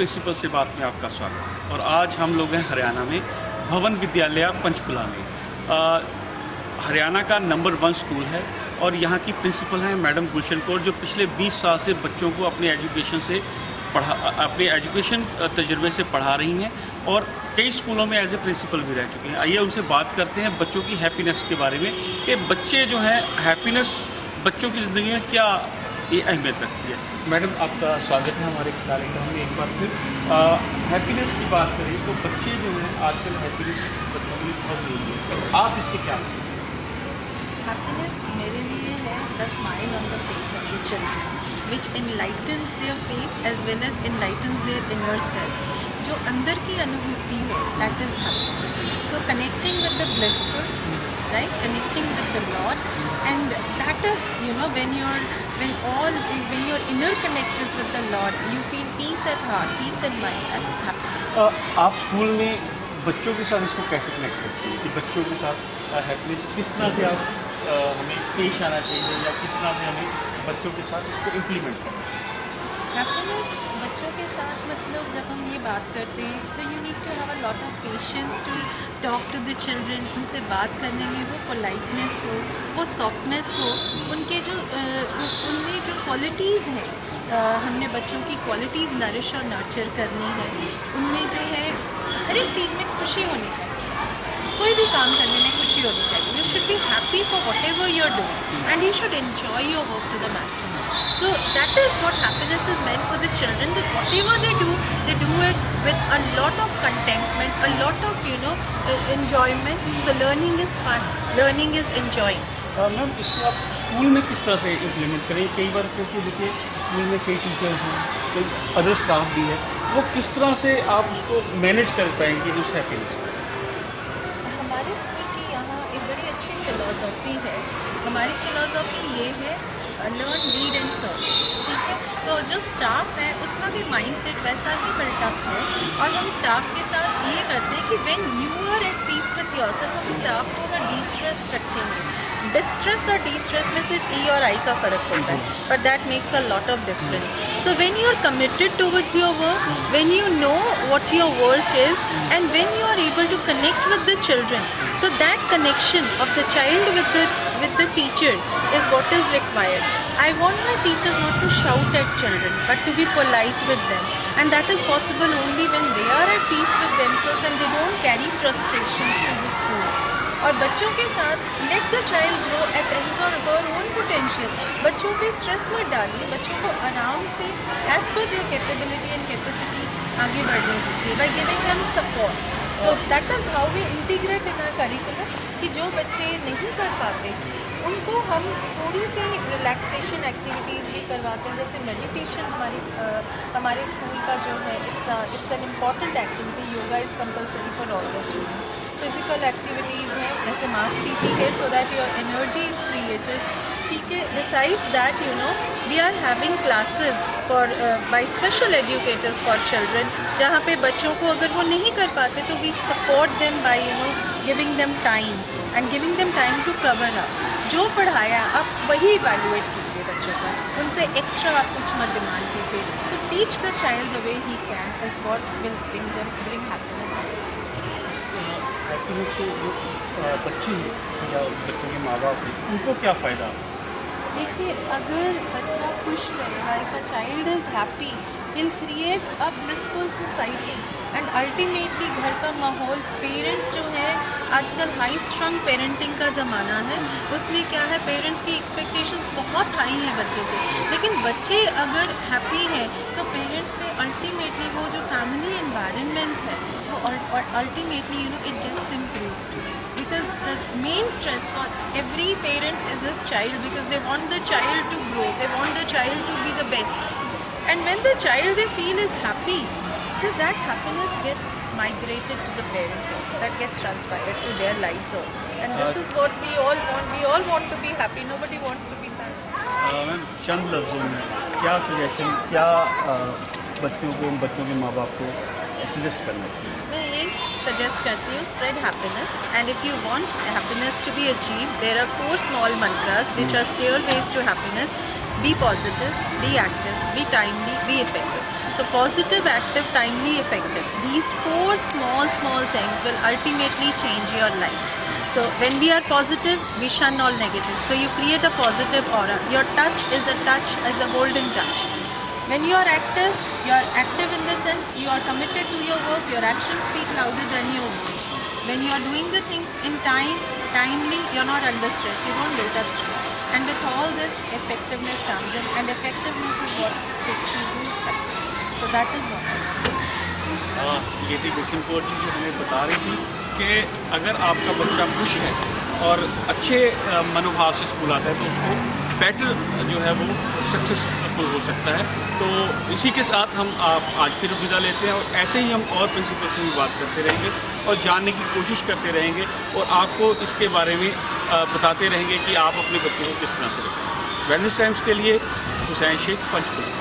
Principal से बात में आपका स्वागत है। और आज हम लोग हैं हरियाणा में भवन विद्यालय पंचकुला में। हरियाणा का नंबर 1 स्कूल है और यहाँ की प्रिंसिपल हैं मैडम गुलशन कौर, जो पिछले 20 साल से बच्चों को अपने एजुकेशन तजुर्बे से पढ़ा रही हैं और कई स्कूलों में एज ए प्रिंसिपल भी रह चुके हैं। आइए उनसे बात करते हैं बच्चों की हैप्पीनेस के बारे में कि बच्चे जो हैं हैप्पीनेस बच्चों की ज़िंदगी में क्या ये अहमियत रखती है। मैडम, आपका स्वागत है हमारे इस कार्यक्रम में एक बार फिर। हैप्पीनेस की बात करें तो बच्चे जो हैं आजकल हैप्पीनेस बच्चों के लिए बहुत ज़रूरी है, तो आप इससे क्या करें? हैप्पीनेस मेरे लिए है the smile on the face of the children which enlightens their face as well as enlightens their inner self. जो अंदर की अनुभूति है that is happiness. So connecting with the blissful, right, connecting with the Lord, and that is, you know, when your inner connect is with the Lord, you feel peace at heart, peace in mind. That is happiness. आप school में बच्चों के साथ इसको कैसे connect करते हैं कि बच्चों के साथ हैप्पीनेस किस तरह से आप हमें पेश आना चाहिए या किस तरह से हमें बच्चों के साथ इसको इम्प्लीमेंट करना चाहिए? हैप्पीनेस बच्चों के साथ मतलब जब हम ये बात करते हैं तो you need to have a lot of patience to talk to the children. उनसे बात करने में वो पोलाइटनेस हो, वो सॉफ्टनेस हो, उनके जो उनमें जो क्वालिटीज़ हैं, हमने बच्चों की क्वालिटीज़ नरिश और नर्चर करनी है। उनमें जो है हर एक चीज़ में खुशी होनी चाहिए, कोई भी काम करने में खुशी होनी चाहिए। You should be happy for whatever you are doing and you should enjoy your work to the maximum. So that is what happiness is meant for the children, that whatever they do it with a lot of contentment, a lot of enjoyment. So learning is fun, learning is enjoying. Ma'am, इसको आप school में किस तरह से implement करें? कई बार क्योंकि देखिए स्कूल में कई टीचर्स हैं, कई अदर स्टाफ भी है, वो किस तरह से आप उसको मैनेज कर पाएंगे उस हैप्पीनेस को? हमारे स्कूल की यहाँ एक बड़ी अच्छी फिलॉसफी है। हमारी फिलॉसफी ये है लर्न, लीड एंड सर्व। ठीक है, तो जो स्टाफ है उसका भी माइंडसेट वैसा ही बिल्टअप है और हम स्टाफ के साथ ये करते हैं कि when you are at peace with yourself, हम स्टाफ को अगर डिस्ट्रेस रखेंगे, डिस्ट्रेस और डिस्ट्रेस में सिर्फ ई और आई का फ़र्क होता है, but that makes a lot of difference. So when you are committed towards your work, when you know what your work is and when you are able to connect with the children, so that connection of the child with the teacher is what is required. I want my teachers not to shout at children but to be polite with them, and that is possible only when they are at peace with themselves and they don't carry frustrations to the school. और बच्चों के साथ let the child grow at his or her own potential. बच्चों पे stress मत डालिए, बच्चों को आराम से as per their capability and capacity आगे बढ़ने दीजिए by giving them support. तो that is how we integrate in our curriculum कि जो बच्चे नहीं कर पाते उनको हम थोड़ी सी रिलैक्सेशन एक्टिविटीज़ भी करवाते हैं, जैसे मेडिटेशन हमारे स्कूल का जो है it's an important activity. Yoga is compulsory for all the students. Physical activities हैं जैसे मास पीटी है so that your energy is created. ठीक है, besides that we are having classes for by special educators for children, जहाँ पे बच्चों को अगर वो नहीं कर पाते तो we support them by giving them time and giving them time to cover up. जो पढ़ाया आप वही इवैल्यूएट कीजिए बच्चों को, उनसे एक्स्ट्रा आप कुछ मत डिमांड कीजिए. So teach the child the way he can is what will bring happiness. Happiness से जो बच्चे हैं या बच्चों के माँ बाप हैं उनको क्या फ़ायदा? देखिए, अगर बच्चा खुश रहेगा, if a child is happy, will create a blissful society and ultimately घर का माहौल. पेरेंट्स जो है आजकल हाई स्ट्रंग पेरेंटिंग का ज़माना है, उसमें क्या है पेरेंट्स की एक्सपेक्टेशंस बहुत हाई हैं बच्चे से, लेकिन बच्चे अगर हैप्पी हैं तो पेरेंट्स में अल्टीमेटली वो जो फैमिली एनवायरनमेंट है वो ultimately it gets improved. Because the main stress for every parent is his child, because they want the child to grow, they want the child to be the best, and when the child they feel is happy, then that happiness gets migrated to the parents also, that gets transpired to their lives also, and this is what we all want to be happy, nobody wants to be sad. Ma'am, चंद लफ्ज़ों में क्या suggestion, क्या बच्चों के माँ बाप को सजेस्ट करना चाहिए? मैं ये सजेस्ट करती हूँ, spread happiness, and if you want happiness to be achieve, there are 4 small mantras which are stairways to happiness. Be positive, be active, be timely, be effective. So positive, active, timely, effective. These four small things will ultimately change your life. So when we are positive, we shun all negative. So you create a positive aura. Your touch is a golden touch. When you are active in the sense you are committed to your work, your actions speak louder than your words. When you are doing the things in time, timely, you're not under stress, you don't build up stress. And with all this, effectiveness comes in, and effectiveness is what takes you to success. So that is what I want. ये थी गुलशन कौर जी जो हमें बता रही थी कि अगर आपका बच्चा खुश है और अच्छे मनोभाव से स्कूल आता है तो उसको बेटर जो है वो सक्सेसफुल हो सकता है। तो इसी के साथ हम आज फिर विदा लेते हैं और ऐसे ही हम और प्रिंसिपल से भी बात करते रहेंगे और जानने की कोशिश करते रहेंगे और आपको इसके बारे में बताते रहेंगे कि आप अपने बच्चों को किस तरह से रखें। वेलनेस टाइम्स के लिए हुसैन शेख, पंचकुला।